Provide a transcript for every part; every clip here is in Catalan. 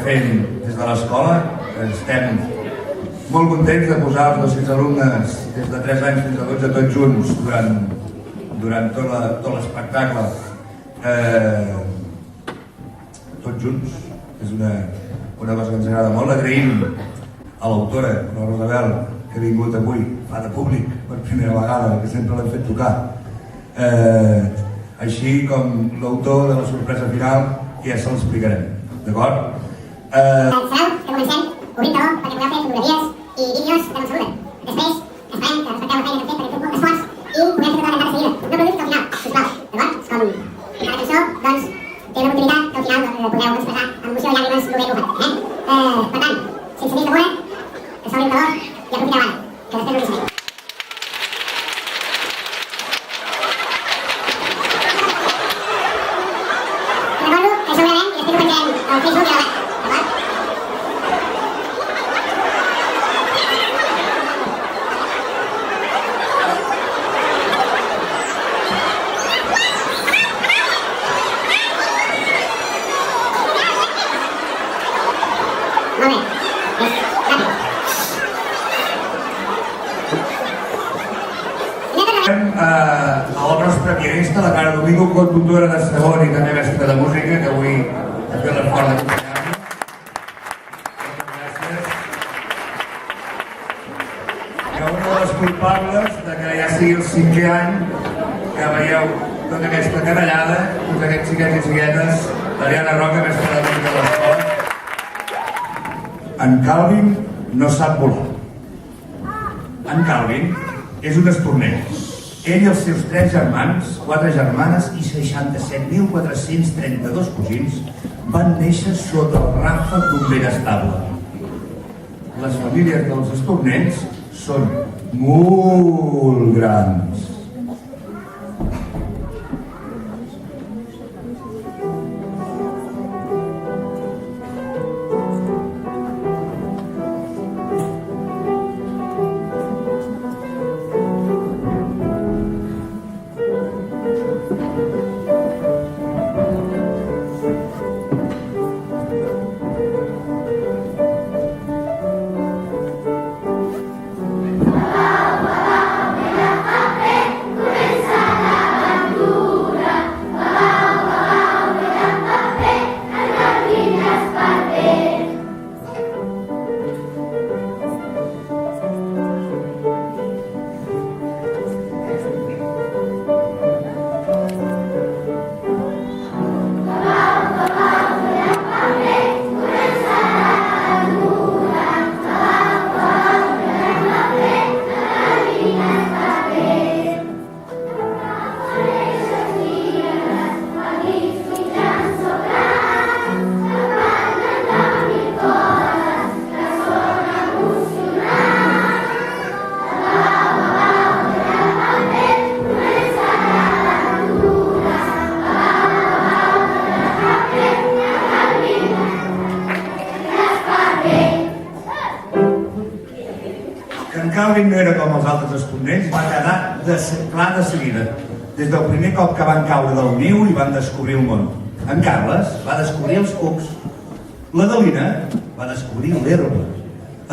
fent des de l'escola. Estem molt contents de posar els 200 alumnes des de 3 anys fins a 12 tots junts durant tot l'espectacle. Tots junts. És una cosa que ens agrada molt. Agraïm a l'autora, la Rosa Bel, que ha vingut avui, fa de públic per primera vegada, que sempre l'hem fet tocar. Així com l'autor de la sorpresa final, que ja se l'explicarem. D'acord? Sabeu que comencem obrint taló perquè podeu fer fotografies i vídeos que no ens saluden. Després, esperem que respecteu la feina que hem fet perquè hem fet molt d'esforç i puguem fer tota la cantada seguida. No produït al final, sisplau. D'acord? És com cada cançó, doncs, té una oportunitat que al final podeu expressar amb emoció i llàgrimes el bé que ho fem. Per tant, sense més demora, que s'obri el taló i aprofiteu ara, que després ho deixarem. Recordo que segurament, i després ho penjarem al Facebook i a la web. El nostre pianista, la Cara Domingo, conductora de segon i també mestra de música, que avui ha fet l'esforç d'acompanyar-nos. Moltes gràcies. I a una de les culpables de que ja sigui el 5è any que veieu tota aquesta canallada, tots aquests xiquets i xiquetes, l'Ariana Roca, mestra de música de l'escola. En Calvin no sap volar. En Calvin és un estornell. Ell i els seus 3 germans, 4 germanes i 67.432 cosins van néixer sota el ràfec d'un vell estable. Les famílies dels estornells són molt grans. Calvin no era com els altres estornells, va quedar clar de seguida. Des del primer cop que van caure del niu i van descobrir el món. En Carles va descobrir els cucs. L'Adelina va descobrir l'herba.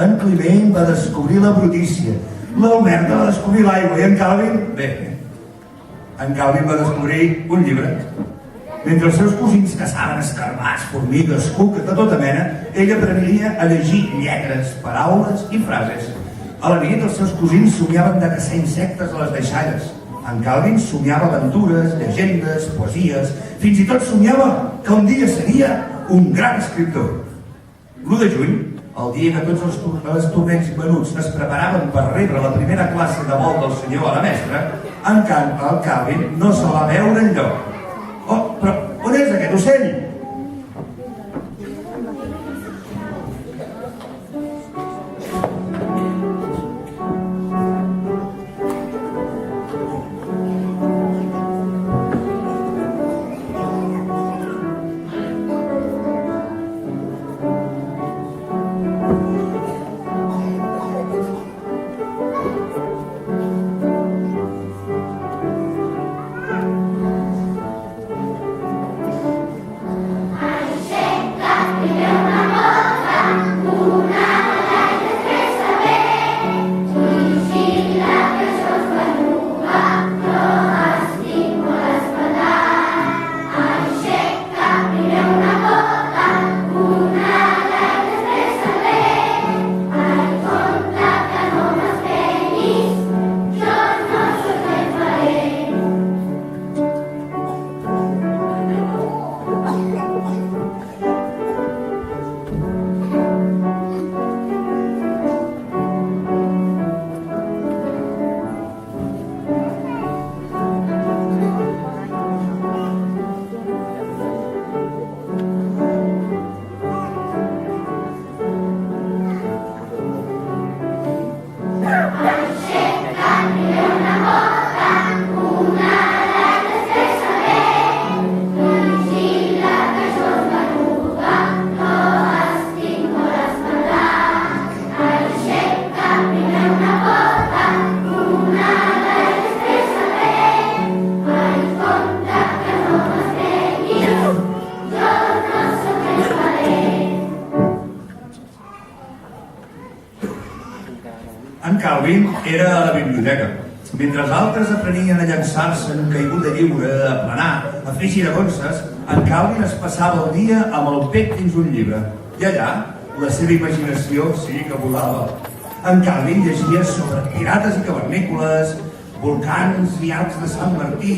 En Climent va descobrir la brutícia. L'Alberta va descobrir l'aigua. I en Calvin, bé, en Calvin va descobrir un llibre. Mentre els seus cosins caçaven escarbats, formigues, cuques, de tota mena, ell aprenia a llegir lletres, paraules i frases. A la nit, els seus cosins somiaven de caçar insectes a les deixalles. En Calvin somiava aventures, llegendes, poesies, fins i tot somiava que un dia seria un gran escriptor. L'1 de juny, el dia que tots els estornells menuts es preparaven per rebre la primera classe de vol del senyor a la mestra, en Calvin no se la va veure enlloc. Oh, però on és aquest ocell? En Calvin era a la biblioteca. Mentre els altres aprenien a llançar-se en un caigut de lliure, a planar, a fer giragonses, en Calvin es passava el dia amb el pet dins un llibre. I allà, la seva imaginació sí que volava. En Calvin llegia sobre pirates i cavernícoles, volcans i arcs de Sant Martí,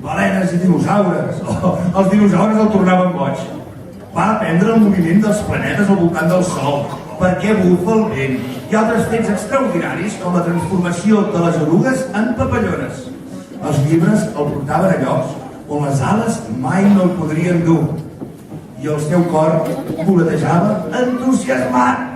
balenes i dinosaures. Els dinosaures el tornaven boig. Va aprendre el moviment dels planetes al voltant del Sol, per què bufa el vent, i altres fets extraordinaris com la transformació de les erugues en papallones. Els llibres el portaven a llocs on les ales mai no el podrien dur, i el seu cor voletejava entusiasmat.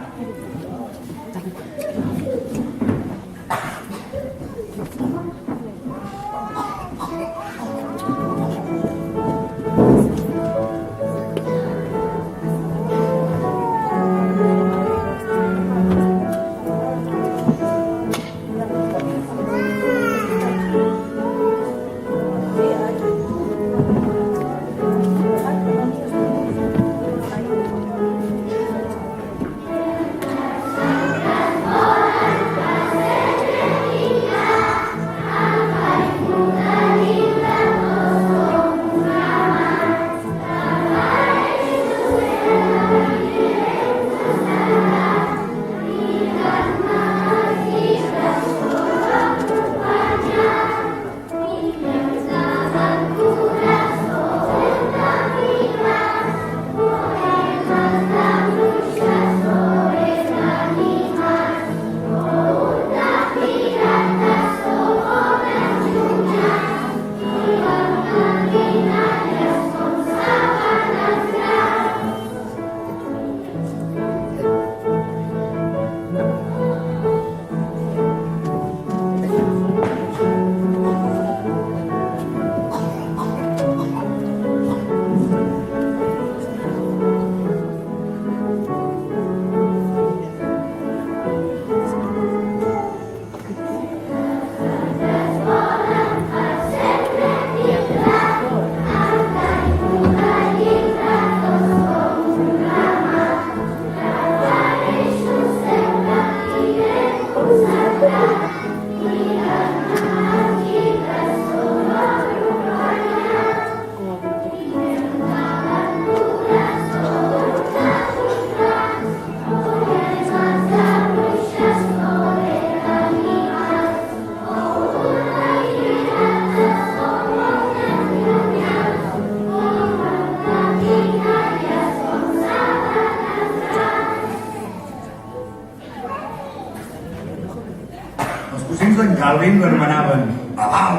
Calvin l'anomenaven Babal,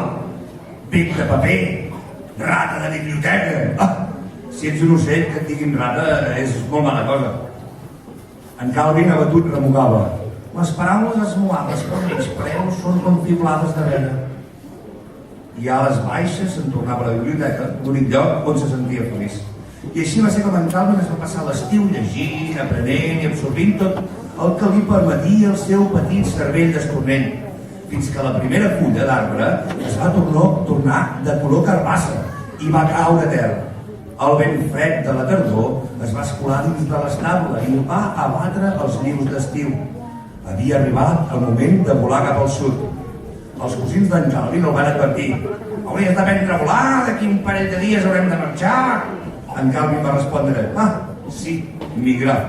pic de paper, rata de biblioteca. Si ets un ocell que et diguin rata és molt mala cosa. En Calvin abatut remugava. Les paraules esmoades per menyspreu són com fiblades de vena. I a les baixes se'n tornava a la biblioteca, l'únic lloc on se sentia feliç. I així va ser com en Calvin es va passar l'estiu llegint, aprenent i absorbint tot el que li permetia el seu petit cervell d'estornell, fins que la primera fulla d'arbre es va tornar de color carbassa i va caure a terra. El vent fred de la tardor es va escolar dins de l'estable i va abatre els nius d'estiu. Havia arribat el moment de volar cap al sud. Els cosins d'en Calvin el van advertir. Hauries d'aprendre a volar, d'aquí un parell de dies haurem de marxar. En Calvin va respondre, sí, migrar.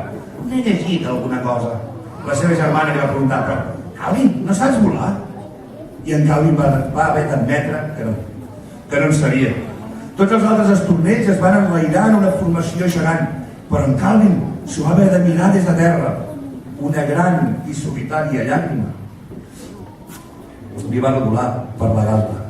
N'he llegit alguna cosa. La seva germana li va preguntar, però Calvin, no saps volar? I en Calvin va haver d'admetre que no en sabia. Tots els altres estornells es van enlairar en una formació gegant, però en Calvin s'ho va haver de mirar des de terra. Una gran i solitària llàgrima li va rodolar per la galta.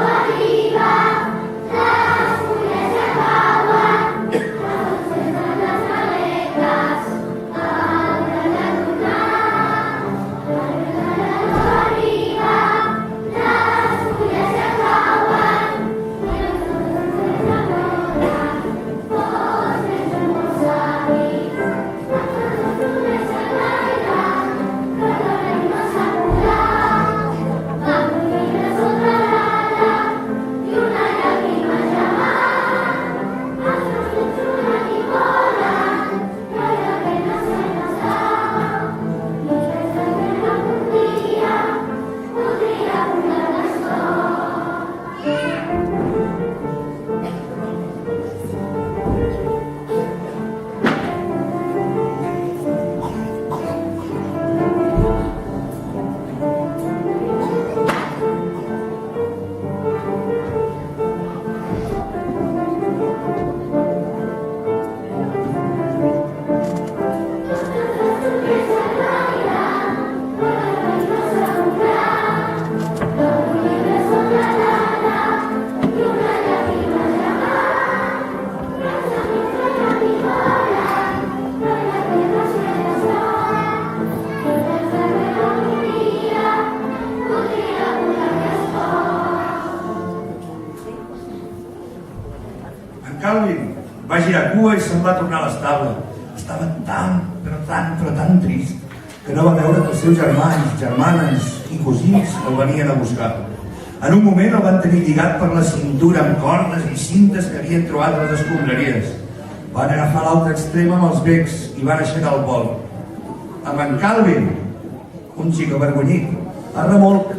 Arriba, las fulles de Calvin va girar cua i se'n va tornar a l'estable. Estava però tan trist, que no va veure que els seus germans, germanes i cosins el venien a buscar. En un moment el van tenir lligat per la cintura amb cordes i cintes que havien trobat a les escombraries. Van agafar l'altre extrem amb els becs i van aixecar el vol. Amb en Calvin, un xic avergonyit, a remolc.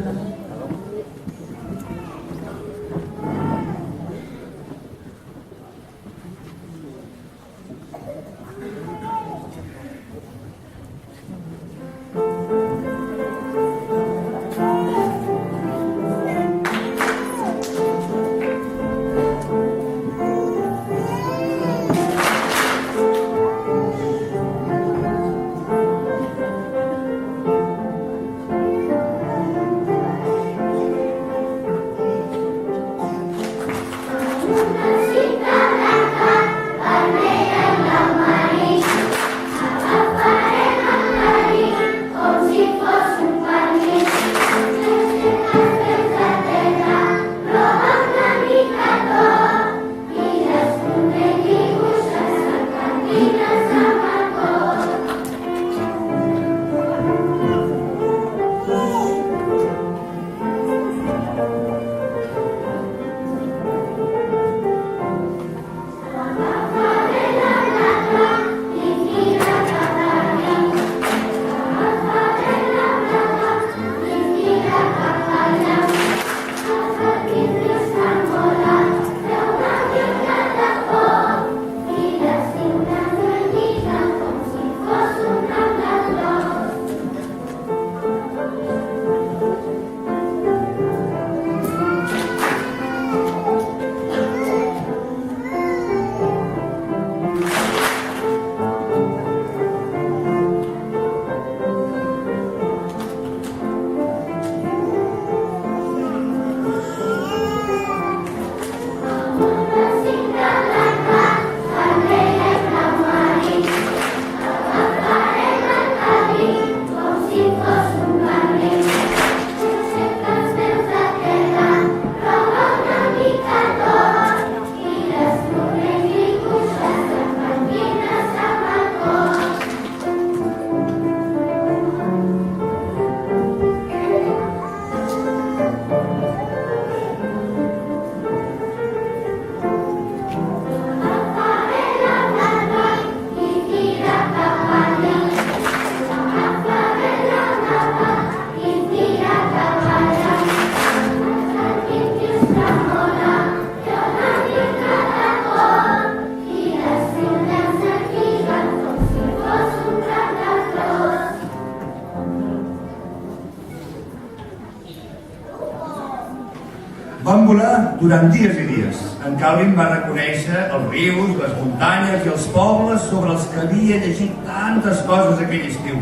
Van volar durant dies i dies. En Calvin va reconèixer els rius, les muntanyes i els pobles sobre els que havia llegit tantes coses aquell estiu.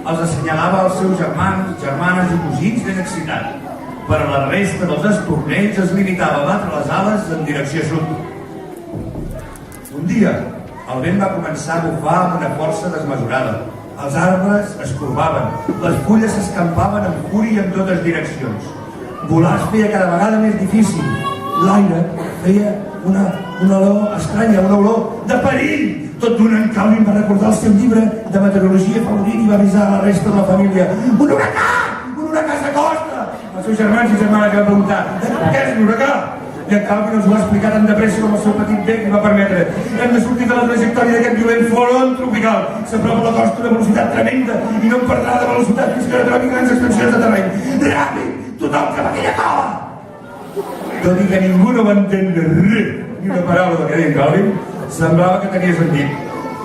Els assenyalava als seus germans, germanes i cosins ben excitat. Per a la resta dels estornells es limitava a batre les ales en direcció sud. Un dia, el vent va començar a bufar amb una força desmesurada. Els arbres es corbaven, les fulles s'escampaven amb fúria en totes direccions. Volar es feia cada vegada més difícil. L'aire feia una olor estranya, una olor de perill. Tot d'una en Calvin va recordar el seu llibre de meteorologia favorit i va avisar a la resta de la família. Un huracà! Un huracà s'acosta! Els seus germans i germanes van preguntar: què és un huracà? I en Calvin els ho va explicar tan de pressa com el seu petit bec li va permetre. Hem de sortir de la trajectòria d'aquest violent front tropical. S'apropa a la costa a una velocitat tremenda i no en perdrà de velocitat fins que no trobi grans extensions de terreny. Ràpid! Tothom cap a aquella cova! Tot i que ningú no va entendre res, ni una paraula del que deia en Calvin, semblava que tenia sentit.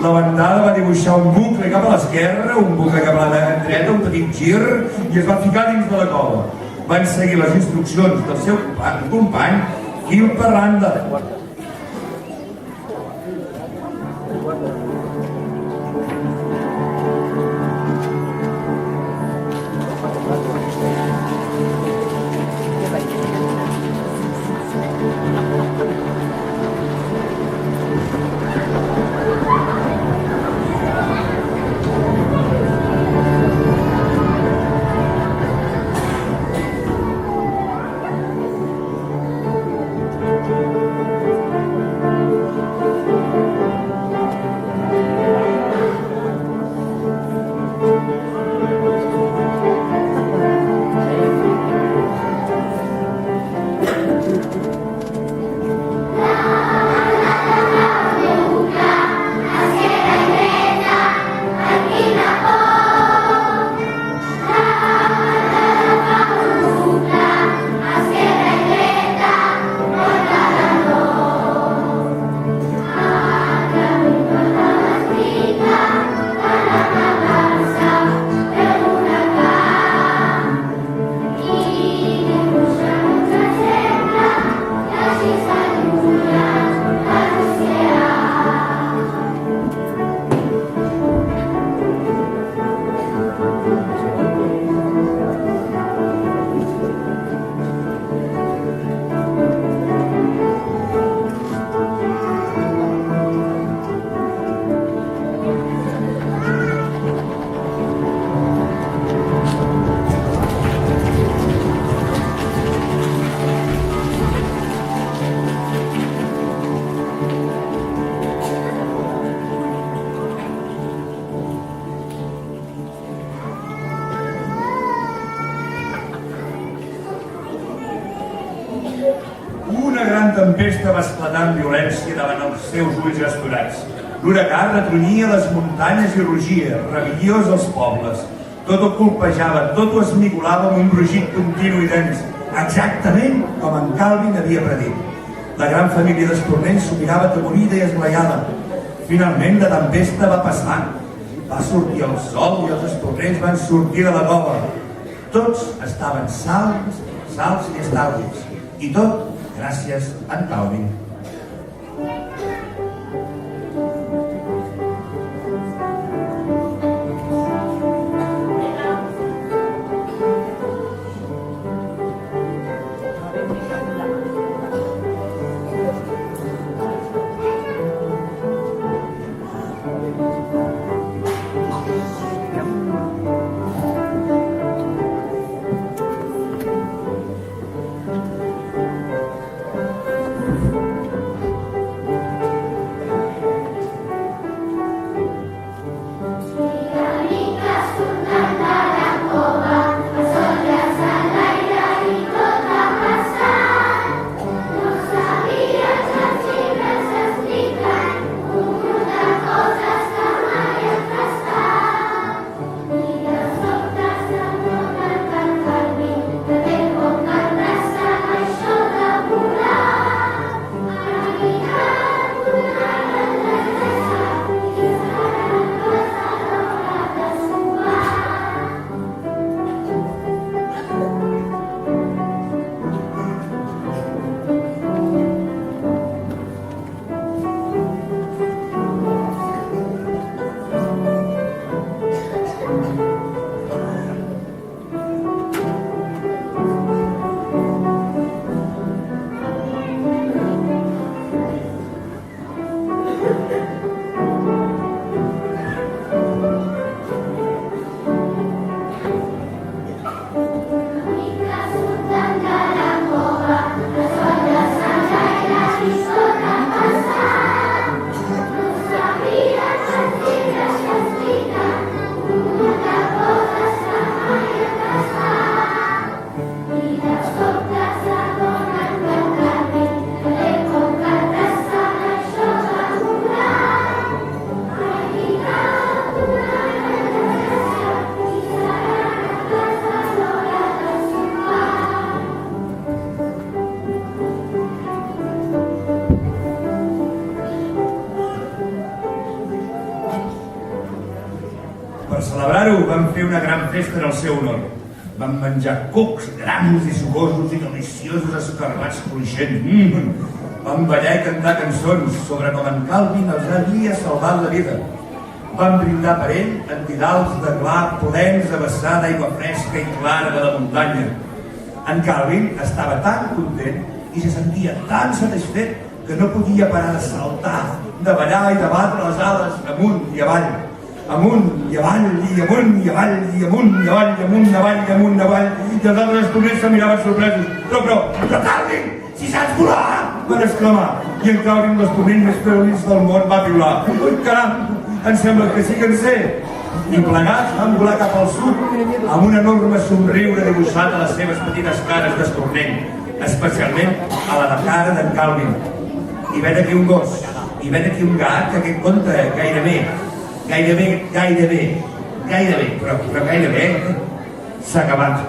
La bandada va dibuixar un bucle cap a l'esquerra, un bucle cap a la dreta, un petit gir, i es va ficar dins de la cova. Van seguir les instruccions del seu company, fil per randa. una gran tempesta va esclatar amb violència davant els seus ulls astorats. L'huracà retrunyia les muntanyes i rugia, rabiosos els pobles. Tot ho colpejava, tot ho esmigolava amb un rugit continu i dens, exactament com en Calvin havia predit. La gran família d'Estornells s'ho mirava atemorida i esglaiada. Finalment la tempesta va passar. Va sortir el sol i els Estornells van sortir de la cova. Tots estaven salts i estalvis. I tot gràcies a en Calvin. Per celebrar-ho, van fer una gran festa en el seu honor. Van menjar cucs grans i sucosos i deliciosos escarbats cruixents. Van ballar i cantar cançons sobre com en Calvin els havia salvat la vida. Van brindar per ell en didals de gla plens a vessar d'aigua fresca i clara de la muntanya. En Calvin estava tan content i se sentia tan satisfet que no podia parar de saltar, de ballar i de batre les ales amunt i avall. Amunt i avall, i amunt i avall, i amunt i avall, i amunt i avall, i amunt i avall, i els altres estornells se miraven sorpresos. Però Calvin, si saps volar! Van exclamar. I en Calvin, l'estornell més feliç del món, va piular. Ui, caram, em sembla que sí que en sé. I plegats van volar cap al sud amb un enorme somriure dibuixat a les seves petites cares d'estornell, especialment a la de cara d'en Calvin. I ven aquí un gos, i ven aquí un gat, que aquest conte gairebé, però gairebé s'ha acabat.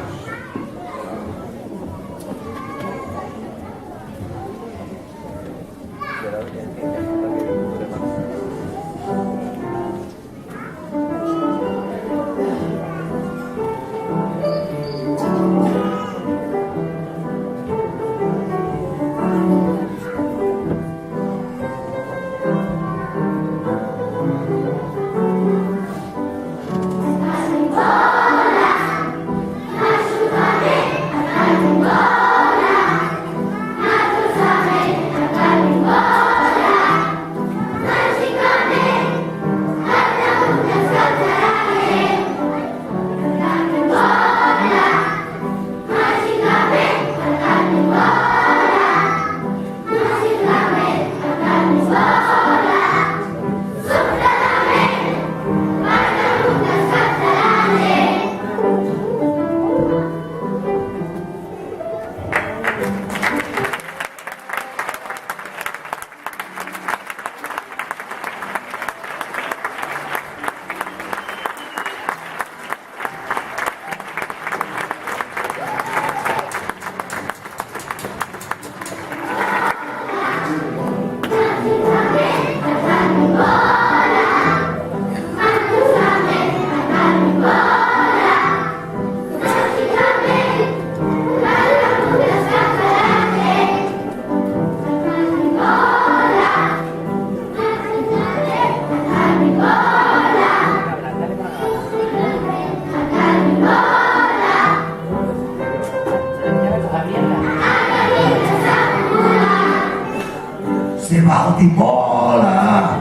Se Baltimora!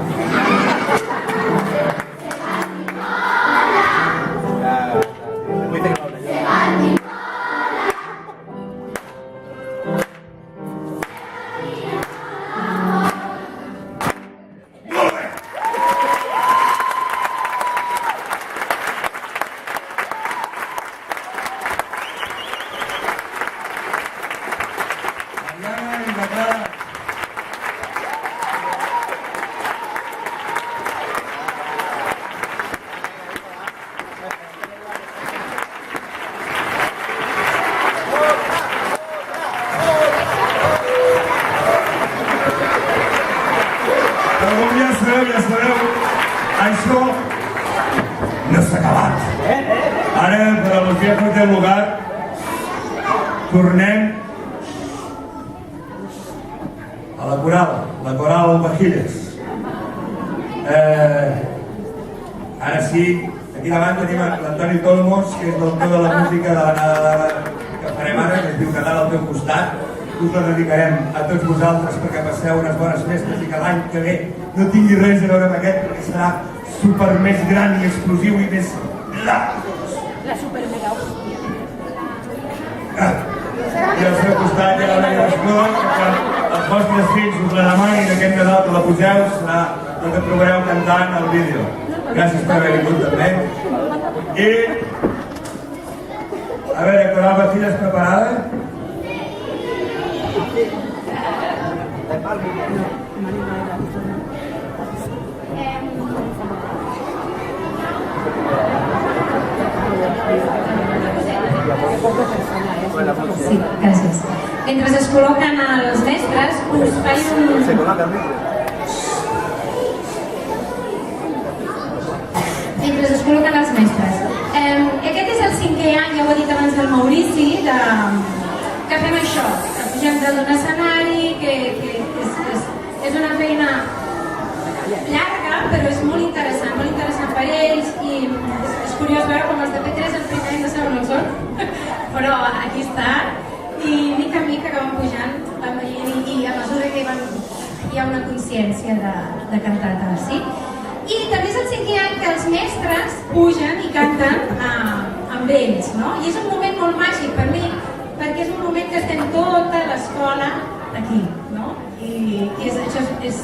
Ja sabeu, això no s'ha acabat. Ara, per a los viejos del lugar, tornem a la coral Bajilles. Ara sí, aquí davant tenim l'Antoni Tolmos, que és l'autor de la música de l'anada que farem ara, que es diu Nadal al teu costat. Us la dedicarem a tots vosaltres perquè passeu unes bones festes i que l'any que ve no tingui res a veure amb aquest, perquè serà super més gran i explosiu i més... La super mega I al seu costat hi ha la Maria Esclor, que els vostres fills us la demanin aquest Nadal que la poseu, serà el que trobareu cantant al vídeo. Gràcies per haver vingut també. I... A veure, Coral Bajilles preparada? Sí, gràcies. Mentre es col·loquen els mestres, us faig un... Mentre es col·loquen els mestres. Aquest és el 5è any, ja ho ha dit abans el Maurici, que fem això, que pugem dalt d'un escenari, que és una feina llarga, però és molt interessant per ells, i és curiós veure com els de P3 el primer any no saben on són, però aquí està, i mica en mica que van pujant, van veient, i a mesura que hi ha una consciència de cantar, sí? I també és el 5è any que els mestres pugen i canten amb ells, no? I és un moment molt màgic per mi, perquè és un moment que estem tota l'escola aquí, no? I això és...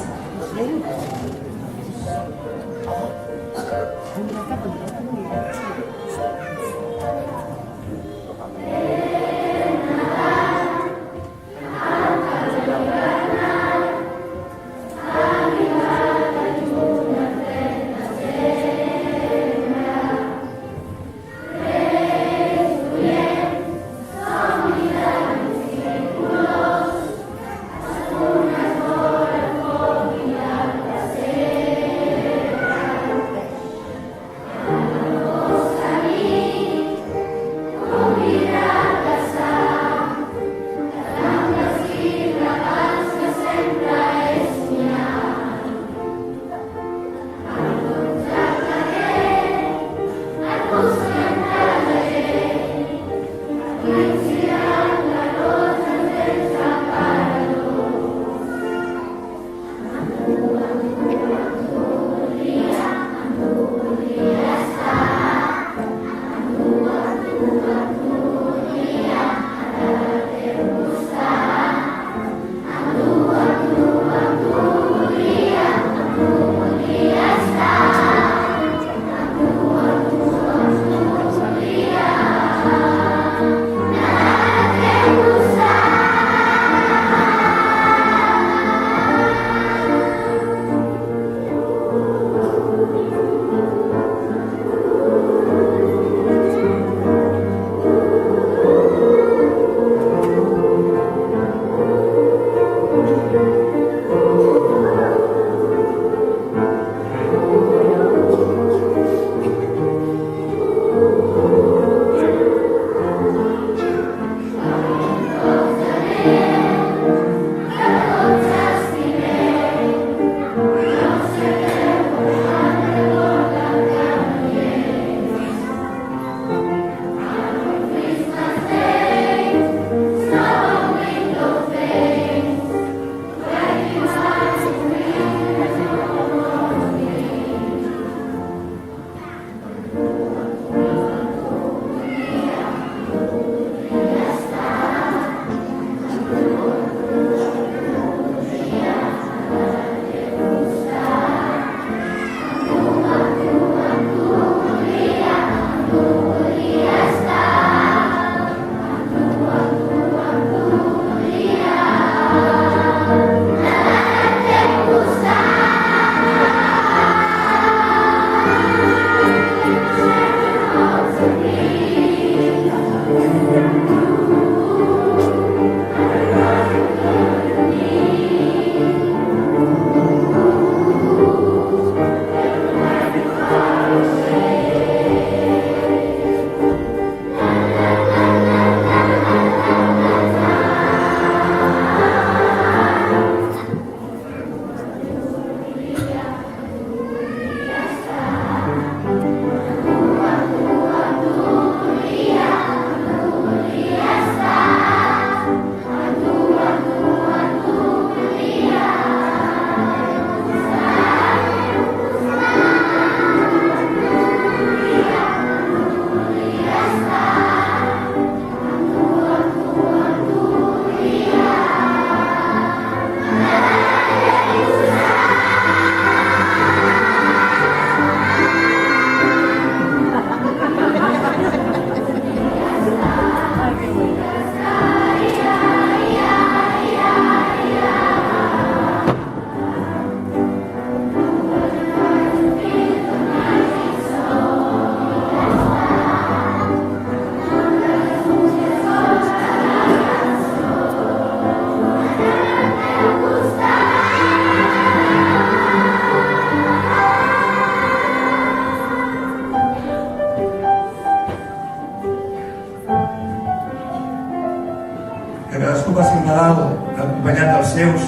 que cadascú passi un Nadal acompanyat dels seus,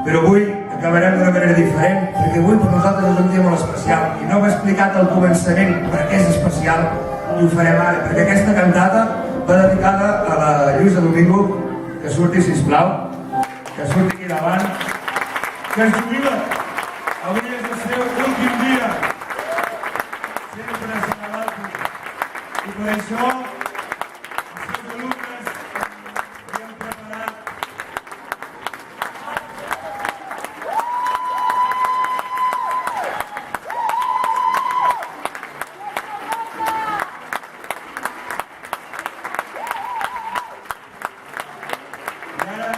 però avui acabarem d'una manera diferent, perquè avui per nosaltres és un dia molt especial i no m'he explicat al començament per què és especial i ho farem ara, perquè aquesta cantata va dedicada a la Lluïsa Domingo, que surti, sisplau, que surti aquí davant, que es jubila. Avui és el seu últim dia. Sempre serà l'altre. I per això, els seus alumnes li han preparat i ara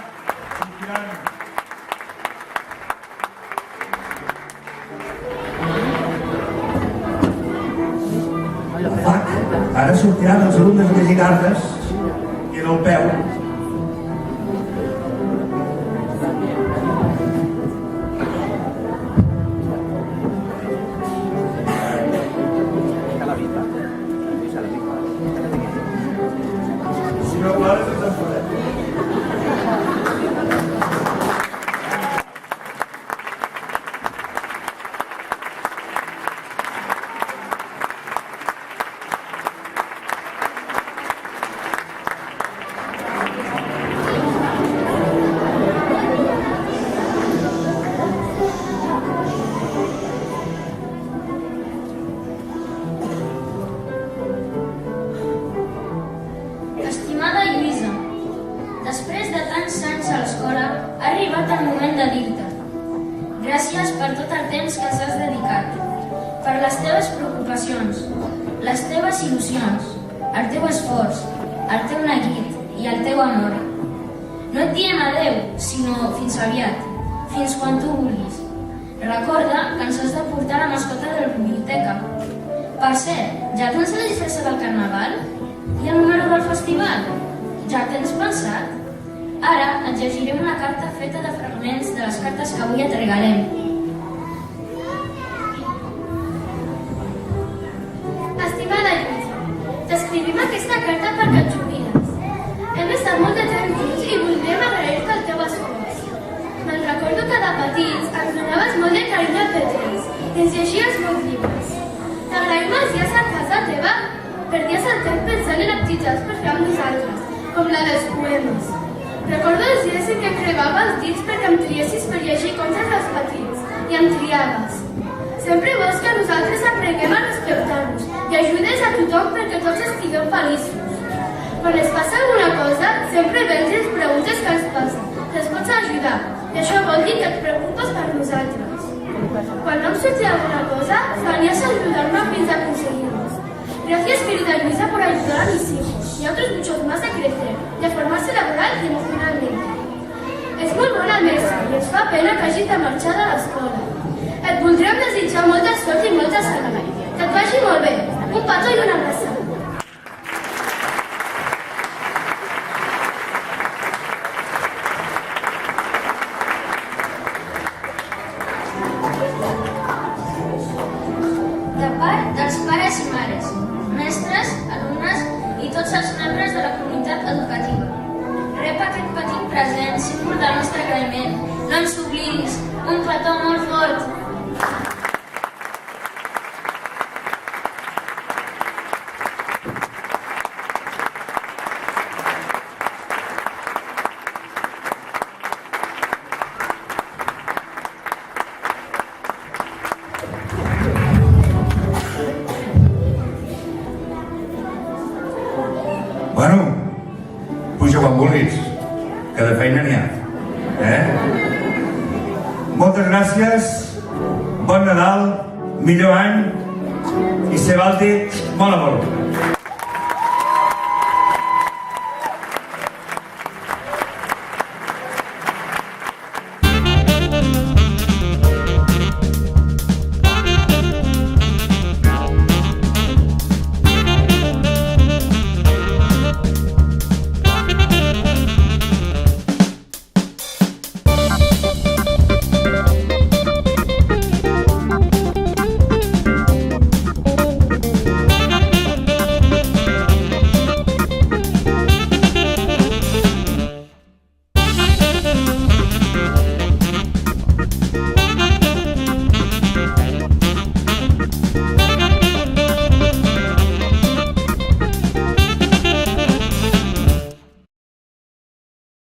sortiran ara sortiran els alumnes de Gigardes i en el peu. Si no plores, ens enfadem. Estimada Lluïsa, després de tants anys a l'escola, ha arribat el moment de dir-te gràcies per tot el temps que ens has dedicat, per les teves preocupacions, les teves il·lusions, el teu esforç, el teu neguit i el teu amor. No et diem adeu, sinó fins aviat, fins quan tu vulguis. Recorda que ens has de portar la mascota de la biblioteca. Per cert, ja tens la disfressa del carnaval? I el número del festival? Ja tens pensat? Ara et llegirem una carta feta de fragments de les cartes que avui et regalem. Estimada Lluïsa, t'escrivim aquesta carta perquè et jubiles. Hem estat molt de temps junts i voldríem agrair-te el teu esforç. Me'n recordo que de petits ens donaves molt de carinyo a Petris i ens llegies molts llibres. T'agraïm els dies a casa teva, perdies el temps pensant en activitats per fer amb nosaltres, com la dels poemes. Recordo els dies en què cremava els dits perquè em triessis per llegir contes dels petits, i em triaves. Sempre vols que nosaltres aprenguem a respectar-nos i ajudes a tothom perquè tots estiguem feliços. Quan es passa alguna cosa, sempre vens i ens preguntes què ens passa, que ens pots ajudar, i això vol dir que et preocupes per nosaltres. Quan no em sortia alguna cosa, venies a ayudarme fins a aconseguirlo. Gracias, querida Luisa, por ayudar a mis hijos y a otros muchos más a crecer y a formarse laboral y emocionalmente. És molt bona mesa i ens fa pena que hagi de marxar de l'escola. Et voldrem desitjar molta sort i molta salut. Que et vagi molt bé. Un petó i una abraçada. De part dels pares i mares, mestres, alumnes i tots els membres de la comunitat educativa. Rep aquest petit present, símbol del nostre agraïment. No ens oblidis. Un petó molt fort. Bueno, puja quan vulguis, que de feina n'hi ha. Moltes gràcies, bon Nadal, millor any i se valti molt amor.